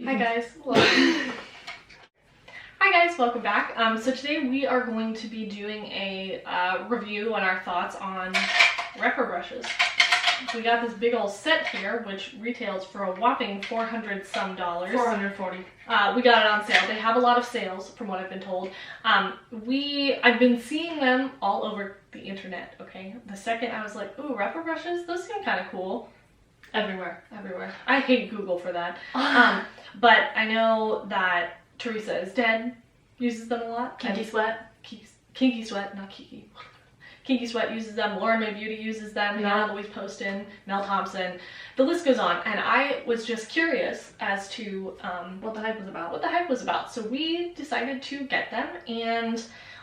Hi guys. Hi guys, welcome back. So today we are going to be doing a review and our thoughts on Rephr brushes. We got this big old set here, which retails for a whopping $400 some. $440. We got it on sale. They have a lot of sales, from what I've been told. I've been seeing them all over the internet. Okay, the second I was like, ooh, Rephr brushes, those seem kind of cool. Everywhere. I hate Google for that. But I know that Teresa is dead, uses them a lot. Kinky Sweat. Kinky Sweat, not Kiki. Kinky Sweat uses them, Lauren May Beauty uses them, Hannah Louise Poston, Mel Thompson, the list goes on. And I was just curious as to What the hype was about. So we decided to get them, and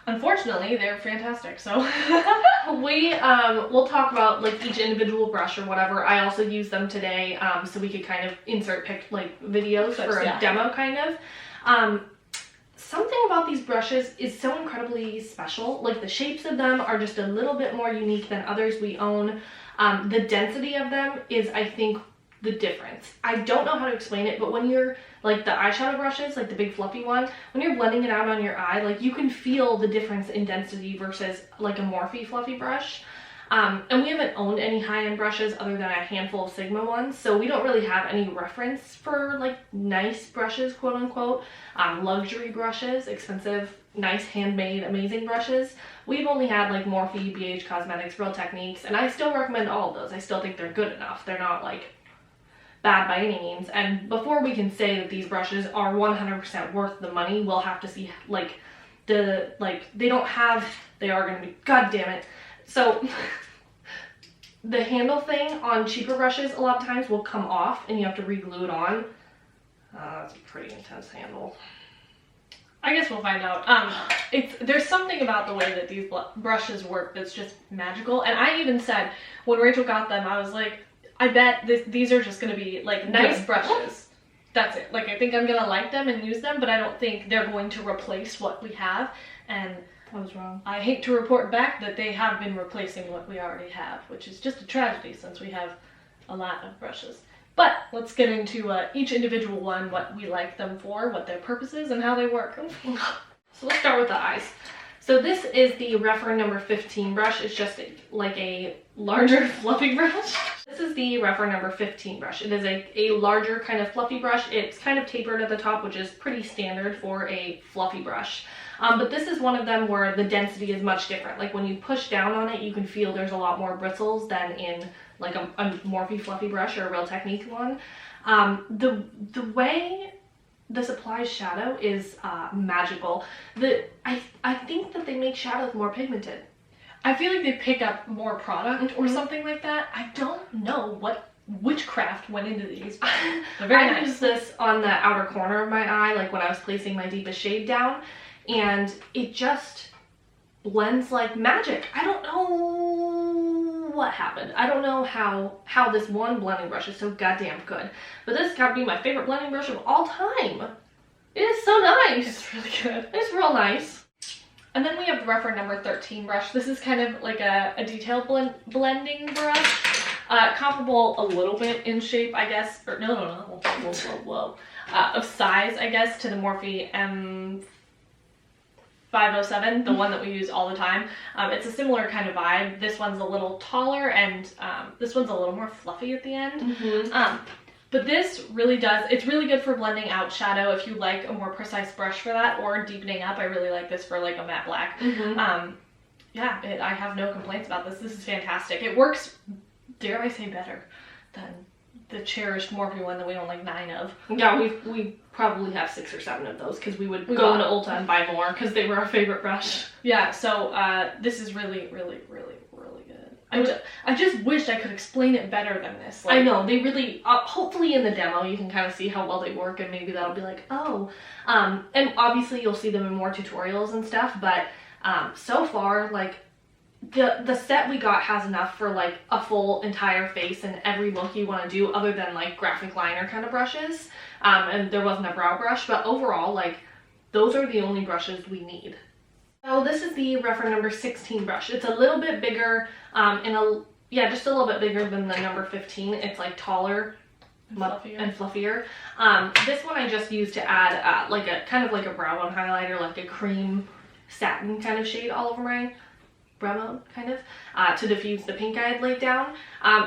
unfortunately they're fantastic. So we'll talk about like each individual brush or whatever. I also used them today, so we could kind of insert videos for a demo kind of. Something about these brushes is so incredibly special. Like the shapes of them are just a little bit more unique than others we own. The density of them is, I think, the difference. I don't know how to explain it, but when you're like the eyeshadow brushes, like the big fluffy one, when you're blending it out on your eye, like you can feel the difference in density versus like a Morphe fluffy brush. And we haven't owned any high-end brushes other than a handful of Sigma ones, so we don't really have any reference for like nice brushes, quote unquote, luxury brushes, expensive, nice, handmade, amazing brushes. We've only had like Morphe, BH Cosmetics, Real Techniques, and I still recommend all of those. I still think they're good enough. They're not like bad by any means. And before we can say that these brushes are 100% worth the money, we'll have to see they are gonna be, god damn it. So the handle thing on cheaper brushes a lot of times will come off and you have to re-glue it on. That's a pretty intense handle. I guess we'll find out. There's something about the way that these brushes work that's just magical. And I even said, when Rachel got them, I was like, I bet these are just going to be like nice brushes. That's it. Like, I think I'm going to like them and use them, but I don't think they're going to replace what we have. And I was wrong. I hate to report back that they have been replacing what we already have, which is just a tragedy since we have a lot of brushes. But let's get into each individual one, what we like them for, what their purpose is, and how they work. So let's start with the eyes. So this is the Rephr number 15 brush. It's just like a larger fluffy brush. This is the Rephr number 15 brush. It is a larger kind of fluffy brush. It's kind of tapered at the top, which is pretty standard for a fluffy brush. But this is one of them where the density is much different. Like when you push down on it, you can feel there's a lot more bristles than in like a Morphe fluffy brush or a Real Technique one. The way this applies shadow is magical. I think that they make shadows more pigmented. I feel like they pick up more product or something like that. I don't know what witchcraft went into these. They're very nice. I used this on the outer corner of my eye, like when I was placing my deepest shade down, and it just blends like magic. I don't know what happened. I don't know how this one blending brush is so goddamn good, but this has got to be my favorite blending brush of all time. It is so nice. It's really good. It's real nice. And then we have the Rephr number 13 brush. This is kind of like a detailed blending brush. Comparable a little bit in shape, I guess, or no, whoa. Of size, I guess, to the Morphe M507, the one that we use all the time. It's a similar kind of vibe. This one's a little taller, and this one's a little more fluffy at the end. But this really it's really good for blending out shadow if you like a more precise brush for that, or deepening up. I really like this for like a matte black. Yeah, I have no complaints about this. This is fantastic. It works, dare I say, better than the cherished Morphe one that we own like 9 of. Yeah, we probably have 6 or 7 of those because we would go into Ulta and buy more because they were our favorite brush. Yeah, so this is really, really, really, really good. I just wish I could explain it better than this. Like, I know, they really, hopefully in the demo you can kind of see how well they work, and maybe that'll be like, oh. And obviously you'll see them in more tutorials and stuff, but so far, like, the set we got has enough for like a full entire face and every look you want to do, other than like graphic liner kind of brushes. And there wasn't a brow brush, but overall, like, those are the only brushes we need. So this is the Rephr number 16 brush. It's a little bit bigger, just a little bit bigger than the number 15. It's like taller and fluffier. This one I just used to add like a kind of like a brow bone highlighter, like a cream satin kind of shade all over my brow bone, kind of, to diffuse the pink I had laid down.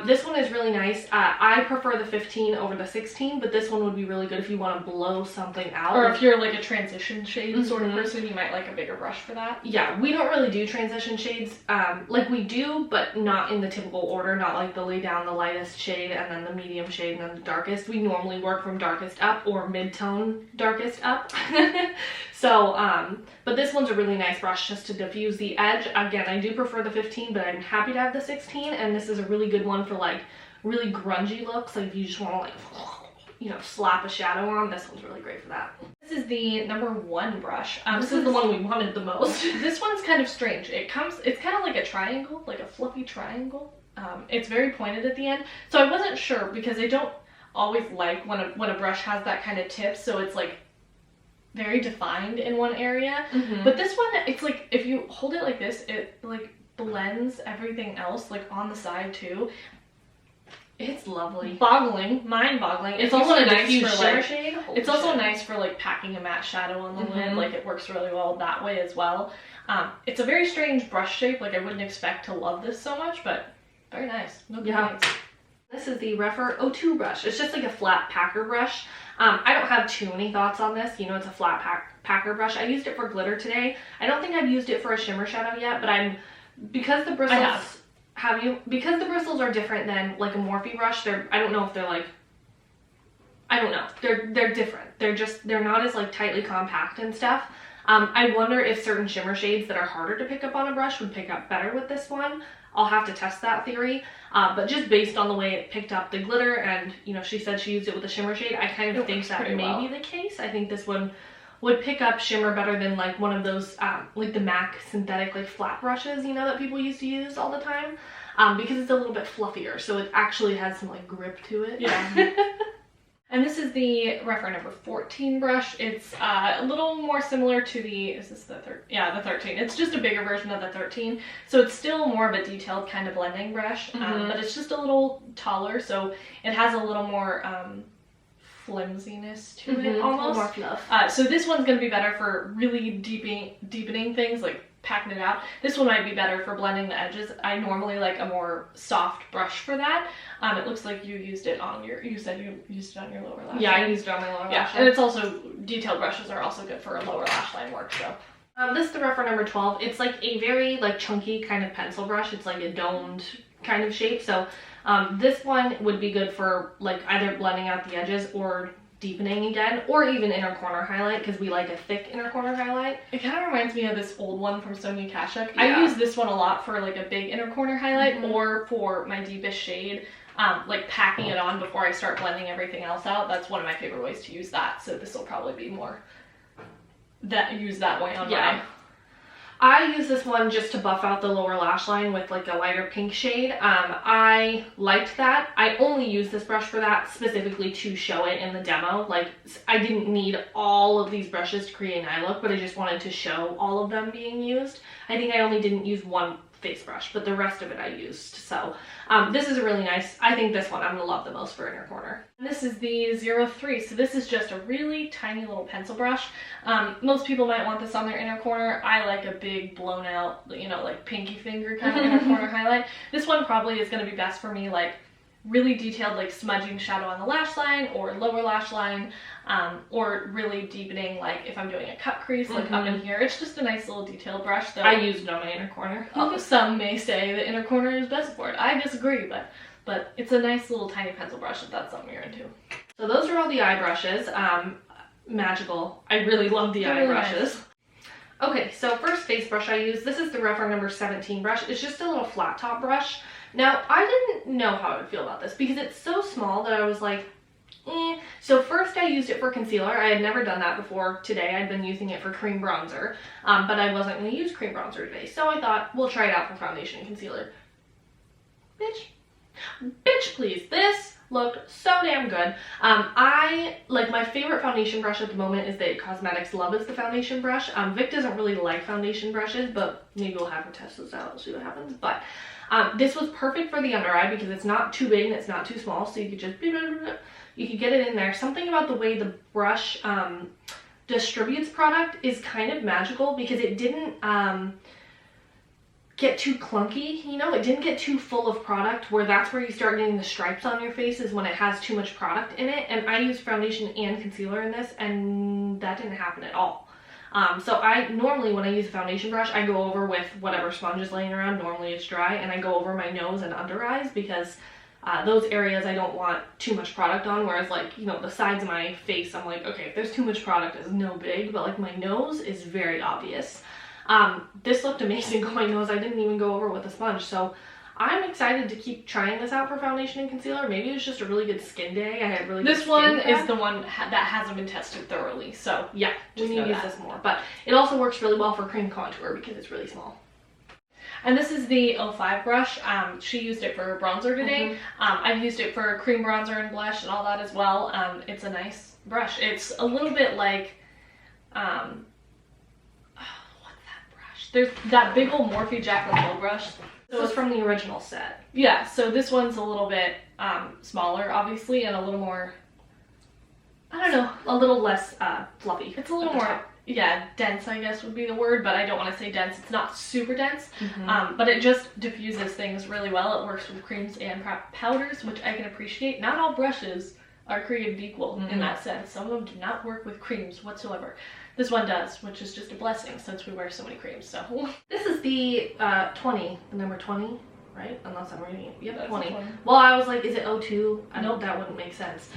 This one is really nice. I prefer the 15 over the 16, but this one would be really good if you want to blow something out. Or if you're like a transition shade sort of person, you might like a bigger brush for that. Yeah, we don't really do transition shades. Like we do, but not in the typical order, not like the lay down the lightest shade and then the medium shade and then the darkest. We normally work from darkest up or mid-tone darkest up. So, but this one's a really nice brush just to diffuse the edge. Again, I do prefer the 15, but I'm happy to have the 16, and this is a really good one for like really grungy looks. Like if you just want to like, you know, slap a shadow on, this one's really great for that. This is the number 1 brush. This is the one we wanted the most. This one's kind of strange. It's kind of like a triangle, like a fluffy triangle. It's very pointed at the end, so I wasn't sure because I don't always like when a brush has that kind of tip, so it's like very defined in one area. But this one, it's like if you hold it like this, it like blends everything else like on the side too. It's lovely. Mind-boggling. It's also nice for like shade. It's also nice for like packing a matte shadow on the lid. Like it works really well that way as well. It's a very strange brush shape. Like I wouldn't expect to love this so much, but very nice. No complaints. This is the Rephr 02 brush. It's just like a flat packer brush. I don't have too many thoughts on this. You know, it's a flat packer brush. I used it for glitter today. I don't think I've used it for a shimmer shadow yet, but because the bristles because the bristles are different than like a Morphe brush. I don't know if they're like, I don't know. They're different. They're not as like tightly compact and stuff. I wonder if certain shimmer shades that are harder to pick up on a brush would pick up better with this one. I'll have to test that theory, but just based on the way it picked up the glitter, and you know, she said she used it with a shimmer shade, I kind of think that may be the case. I think this one would pick up shimmer better than like one of those like the MAC synthetic like flat brushes, you know, that people used to use all the time, because it's a little bit fluffier, so it actually has some like grip to it. Yeah. And this is the Rephr number 14 brush. It's a little more similar to the, is this the 13? Yeah, the 13. It's just a bigger version of the 13. So it's still more of a detailed kind of blending brush, but it's just a little taller. So it has a little more flimsiness to it almost. More fluff. So this one's going to be better for really deepening things, like packing it out. This one might be better for blending the edges. I normally like a more soft brush for that. It looks like you used it on you said you used it on your lower lash line. Yeah, I used it on my lower lash line. And it's also, detailed brushes are also good for a lower lash line work, so. This is the Rephr number 12. It's like a very like chunky kind of pencil brush. It's like a domed kind of shape. So this one would be good for like either blending out the edges or deepening again, or even inner corner highlight, because we like a thick inner corner highlight. It kind of reminds me of this old one from Sonia Kashuk. I use this one a lot for like a big inner corner highlight or for my deepest shade, like packing it on before I start blending everything else out. That's one of my favorite ways to use that, so this will probably be more used that way on mine. I use this one just to buff out the lower lash line with like a lighter pink shade. I liked that. I only use this brush for that, specifically to show it in the demo. Like, I didn't need all of these brushes to create an eye look, but I just wanted to show all of them being used. I think I only didn't use one face brush, but the rest of it I used. So this is a really nice, I think this one I'm gonna love the most for inner corner. And this is the 03, so this is just a really tiny little pencil brush. Most people might want this on their inner corner. I like a big blown out, you know, like pinky finger kind of inner corner highlight. This one probably is gonna be best for me, like really detailed like smudging shadow on the lash line or lower lash line, or really deepening, like if I'm doing a cut crease like up in here. It's just a nice little detailed brush that I used on my inner corner. Some may say the inner corner is best for it. I disagree, but it's a nice little tiny pencil brush if that's something you're into. So those are all the eye brushes. Magical. I really love the eye brushes. Nice. Okay, so first face brush I use, this is the Rephr number 17 brush. It's just a little flat top brush. Now, I didn't know how I would feel about this because it's so small that I was like, eh. So first I used it for concealer. I had never done that before today. I'd been using it for cream bronzer, but I wasn't going to use cream bronzer today. So I thought, we'll try it out for foundation and concealer. Bitch, please. This looked so damn good. I like my favorite foundation brush at the moment is the It Cosmetics Love Is the foundation brush. Vic doesn't really like foundation brushes, but maybe we'll have her test this out and see what happens. But this was perfect for the under eye because it's not too big and it's not too small, so you could just you could get it in there. Something about the way the brush distributes product is kind of magical because it didn't get too clunky, you know, it didn't get too full of product where that's where you start getting the stripes on your face is when it has too much product in it. And I used foundation and concealer in this and that didn't happen at all. So I normally when I use a foundation brush, I go over with whatever sponge is laying around, normally it's dry, and I go over my nose and under eyes because those areas I don't want too much product on, whereas like, you know, the sides of my face, I'm like, okay, if there's too much product, it's no big, but like my nose is very obvious. This looked amazing on my nose. I didn't even go over with a sponge, so I'm excited to keep trying this out for foundation and concealer. Maybe it was just a really good skin day. I had really good This one is the one that hasn't been tested thoroughly, so yeah, we need to use this more. But it also works really well for cream contour because it's really small. And this is the 05 brush. She used it for bronzer today. I've used it for cream bronzer and blush and all that as well. It's a nice brush. It's a little bit like, what's that brush? There's that big old Morphe Jack Nicole brush. So it's from the original set. Yeah, so this one's a little bit smaller, obviously, and a little more, I don't know, a little less fluffy. It's a little more, yeah, dense, I guess would be the word, but I don't want to say dense. It's not super dense, but it just diffuses things really well. It works with creams and powders, which I can appreciate. Not all brushes are created equal in that sense. Some of them do not work with creams whatsoever. This one does, which is just a blessing since we wear so many creams. So this is the 20, the number 20, right? Unless I'm reading it. Yep, 20. 20. Well, I was like, is it 02? I know Nope. that wouldn't make sense.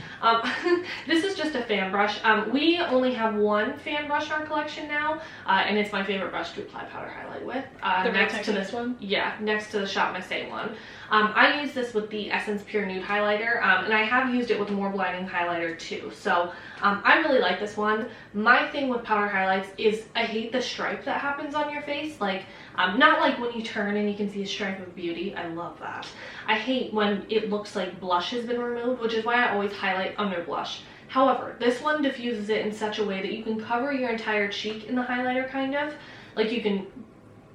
This is just a fan brush. We only have one fan brush in our collection now, and it's my favorite brush to apply powder highlight with. Next to this one? Yeah, next to the Shop Mistake one. I use this with the Essence Pure Nude highlighter, and I have used it with More Blinding highlighter too. So I really like this one. My thing with powder highlights is I hate the stripe that happens on your face. Like, not like when you turn and you can see a stripe of beauty. I love that. I hate when it looks like blush has been removed, which is why I always highlight under blush. However, this one diffuses it in such a way that you can cover your entire cheek in the highlighter, kind of. Like, you can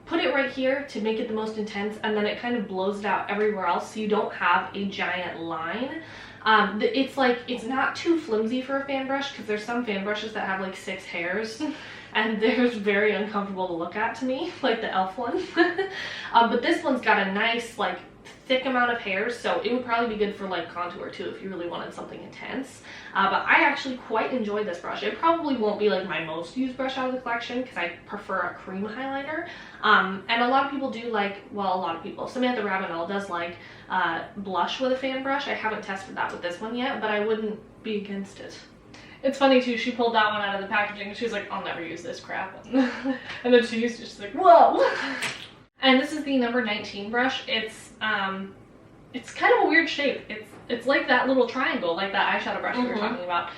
put it right here to make it the most intense, and then it kind of blows it out everywhere else so you don't have a giant line. It's like, it's not too flimsy for a fan brush because there's some fan brushes that have like 6 hairs and they're very uncomfortable to look at to me, like the e.l.f. one. But this one's got a nice like thick amount of hairs, so it would probably be good for like contour too if you really wanted something intense. But I actually quite enjoyed this brush. It probably won't be like my most used brush out of the collection because I prefer a cream highlighter. And a lot of people do like, well, a lot of people, Samantha Ravenel does like blush with a fan brush. I haven't tested that with this one yet, but I wouldn't be against it. It's funny too, she pulled that one out of the packaging and she was like, I'll never use this crap. And then she used it, she's like, whoa. And this is the number 19 brush. It's kind of a weird shape. It's like that little triangle, like that eyeshadow brush we were talking about.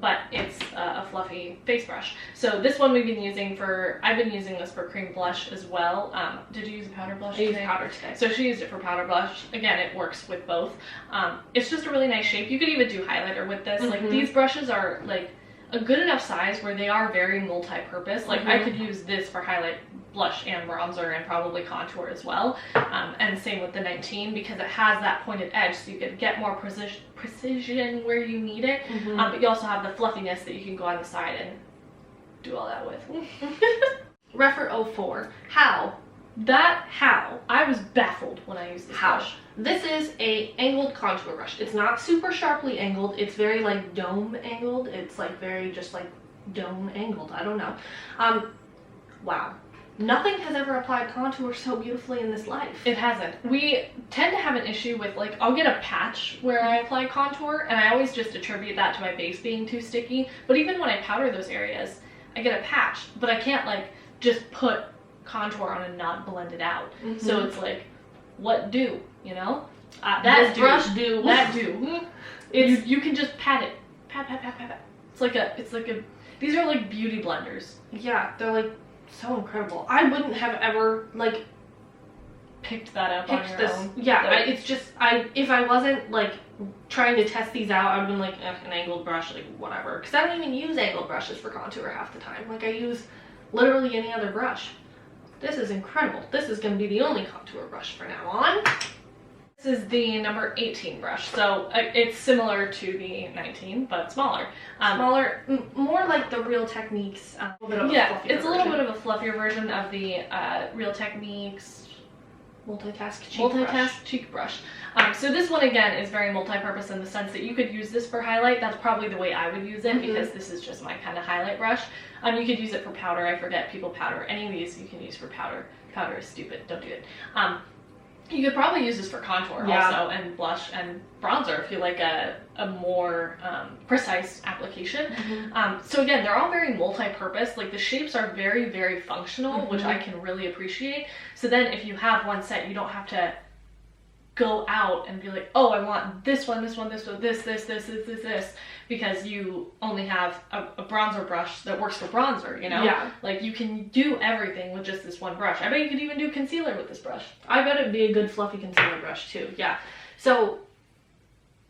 But it's a fluffy face brush. So this one I've been using this for cream blush as well. Did you use a powder blush today? I used powder today. So she used it for powder blush. Again, it works with both. It's just a really nice shape. You could even do highlighter with this. Like, these brushes are like a good enough size where they are very multi-purpose. Like, I could use this for highlight, blush, and bronzer, and probably contour as well. And same with the 19 because it has that pointed edge, so you could get more precision where you need it. But you also have the fluffiness that you can go on the side and do all that with. Rephr 04. How? I was baffled when I used this brush. This is a angled contour brush. It's not super sharply angled. It's very like dome angled. It's like very just like dome angled. I don't know. Wow. Nothing has ever applied contour so beautifully in this life. It hasn't. We tend to have an issue with, like, I'll get a patch where I apply contour, and I always just attribute that to my base being too sticky. But even when I powder those areas, I get a patch, but I can't, like, just put contour on and not blend it out. So it's like, what do, you know? That do. You can just pat it. Pat. It's like a, these are like beauty blenders. Yeah, they're like so incredible. I wouldn't have ever like picked that up on your own. Yeah, it's just if I wasn't like trying to test these out, I would have been like, an angled brush, like whatever. Because I don't even use angled brushes for contour half the time. Like I use literally any other brush. This is incredible. This is going to be the only contour brush from now on. This is the number 18 brush, so it's similar to the 19, but smaller. Smaller, more like the Real Techniques. Yeah, it's a little bit of a fluffier version of the Real Techniques multitask cheek brush. So this one again is very multi-purpose in the sense that you could use this for highlight. That's probably the way I would use it because this is just my kind of highlight brush. You could use it for powder. I forget people powder. Any of these you can use for powder. Powder is stupid. Don't do it. You could probably use this for contour also, and blush and bronzer if you like a more precise application. So again, they're all very multi-purpose. Like the shapes are very, very functional, which I can really appreciate. So then if you have one set, you don't have to go out and be like, oh, I want this one, this, because you only have a bronzer brush that works for bronzer, you know? Yeah. Like you can do everything with just this one brush. I bet you could even do concealer with this brush. I bet it'd be a good fluffy concealer brush too, yeah. So,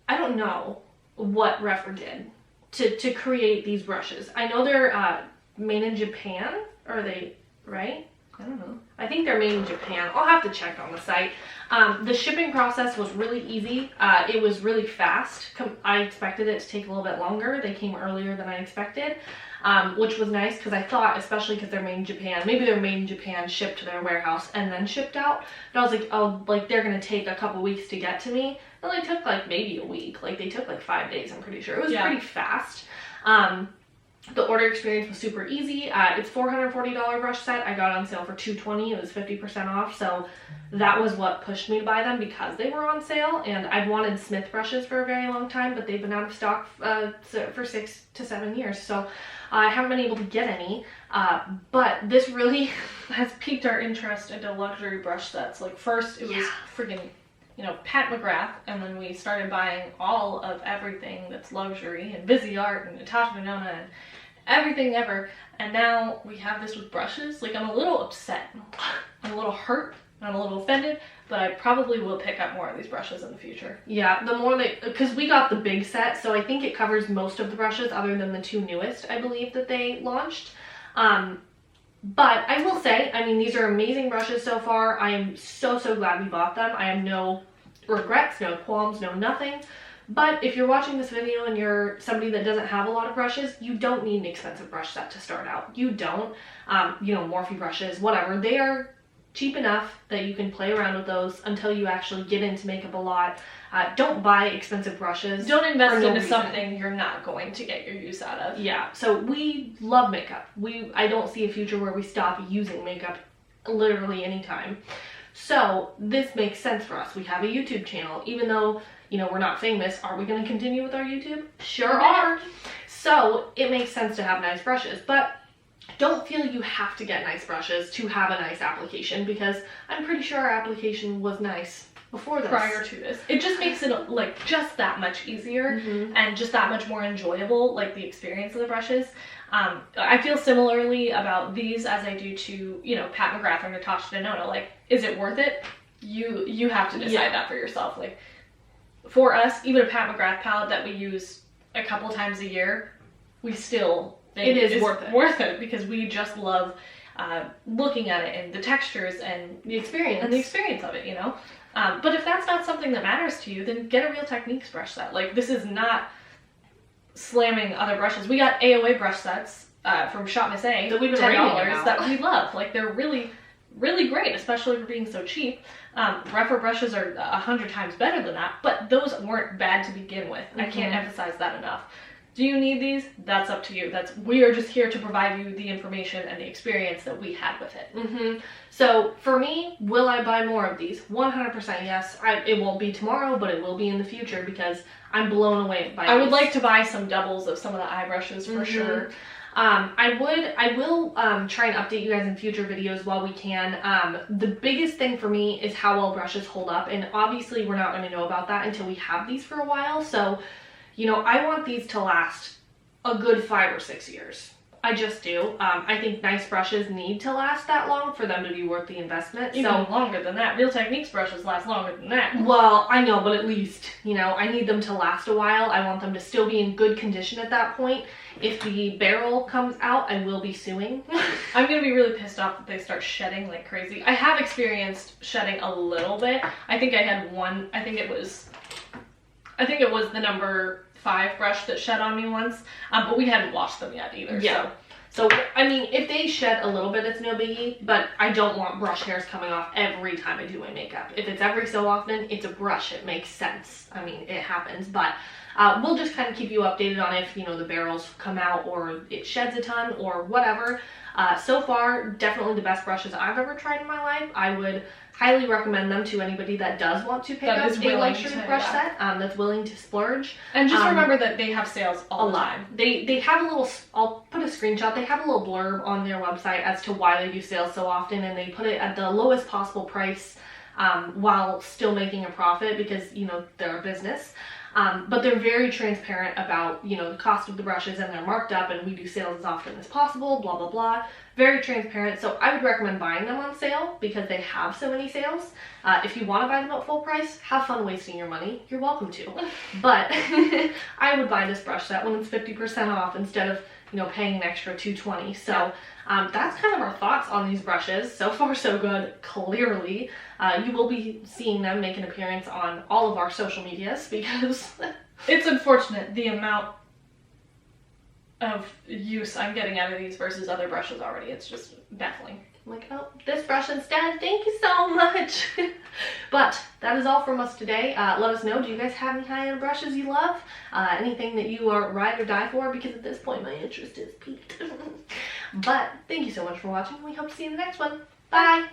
I don't know what Rephr did to create these brushes. I know they're made in Japan, are they, right? I don't know. I think they're made in Japan. I'll have to check on the site. The shipping process was really easy. It was really fast. I expected it to take a little bit longer. They came earlier than I expected, which was nice because I thought, especially because they're made in Japan, maybe they're made in Japan, shipped to their warehouse, and then shipped out. But I was like, oh, like they're going to take a couple weeks to get to me. It only took like maybe a week. Like they took like 5 days, I'm pretty sure. It was pretty fast. The order experience was super easy. It's $440 brush set. I got it on sale for $220. It was 50% off. So that was what pushed me to buy them because they were on sale. And I'd wanted Smith brushes for a very long time, but they've been out of stock for 6 to 7 years. So I haven't been able to get any. But this really has piqued our interest into luxury brush sets. Like first it was freaking, you know, Pat McGrath, and then we started buying all of everything that's luxury, and Busy Art, and Natasha Denona, and everything ever, and now we have this with brushes. Like, I'm a little upset, I'm a little hurt, I'm a little offended, but I probably will pick up more of these brushes in the future. Yeah, the more because we got the big set, so I think it covers most of the brushes other than the 2 newest, I believe, that they launched. But I will say, I mean, these are amazing brushes so far. I am so glad we bought them. I have no regrets, no qualms, no nothing. But if you're watching this video and you're somebody that doesn't have a lot of brushes, you don't need an expensive brush set to start out. You don't. You know, Morphe brushes, whatever. They are cheap enough that you can play around with those until you actually get into makeup a lot. Don't buy expensive brushes. Don't invest into something you're not going to get your use out of. Yeah, so we love makeup. I don't see a future where we stop using makeup literally anytime. So this makes sense for us. We have a YouTube channel. Even though, you know, we're not famous, are we going to continue with our YouTube? Sure are. So it makes sense to have nice brushes, but don't feel you have to get nice brushes to have a nice application, because I'm pretty sure our application was nice before this. Prior to this. It just makes it like just that much easier and just that much more enjoyable, like the experience of the brushes. I feel similarly about these as I do to, you know, Pat McGrath or Natasha Denona. Like, is it worth it? You have to decide that for yourself. Like, for us, even a Pat McGrath palette that we use a couple times a year, we still think it is worth it because we just love looking at it and the textures and the experience of it, you know. But if that's not something that matters to you, then get a Real Techniques brush set. Like, this is not slamming other brushes. We got AOA brush sets from Shop Miss A that we've been $10 that we love. Like, they're really great, especially for being so cheap. Rephr brushes are 100 times better than that, but those weren't bad to begin with. I can't emphasize that enough. Do you need these? That's up to you. We are just here to provide you the information and the experience that we had with it. So for me, will I buy more of these? 100% yes. It won't be tomorrow, but it will be in the future because I'm blown away by these. I would like to buy some doubles of some of the eye brushes for sure. I will try and update you guys in future videos while we can. The biggest thing for me is how well brushes hold up, and obviously we're not going to know about that until we have these for a while. So, you know, I want these to last a good 5 or 6 years. I just do. I think nice brushes need to last that long for them to be worth the investment. Even longer than that. Real Techniques brushes last longer than that. Well, I know, but at least, you know, I need them to last a while. I want them to still be in good condition at that point. If the barrel comes out, I will be suing. I'm going to be really pissed off if they start shedding like crazy. I have experienced shedding a little bit. I think I had one, I think it was the number 5 brush that shed on me once, but we hadn't washed them yet either. Yeah. So, I mean, if they shed a little bit, it's no biggie, but I don't want brush hairs coming off every time I do my makeup. If it's every so often, it's a brush. It makes sense. I mean, it happens, but we'll just kind of keep you updated on if, you know, the barrels come out or it sheds a ton or whatever. So far, definitely the best brushes I've ever tried in my life. I would highly recommend them to anybody that does want to pick up a luxury brush set, that's willing to splurge. And just remember that they have sales all the time. They have a little, I'll put a screenshot, they have a little blurb on their website as to why they do sales so often, and they put it at the lowest possible price while still making a profit because, you know, they're a business. But they're very transparent about, you know, the cost of the brushes, and they're marked up, and we do sales as often as possible, blah, blah, blah. Very transparent. So I would recommend buying them on sale because they have so many sales. If you want to buy them at full price, have fun wasting your money. You're welcome to. But I would buy this brush set when it's 50% off instead of, you know, paying an extra $220. So that's kind of our thoughts on these brushes. So far, so good, clearly. You will be seeing them make an appearance on all of our social medias because it's unfortunate the amount of use I'm getting out of these versus other brushes already. It's just baffling. I'm like, oh, this brush instead, thank you so much. But that is all from us today. Let us know, do you guys have any high-end brushes you love? Anything that you are ride or die for? Because at this point my interest is peaked. But thank you so much for watching. We hope to see you in the next one. Bye!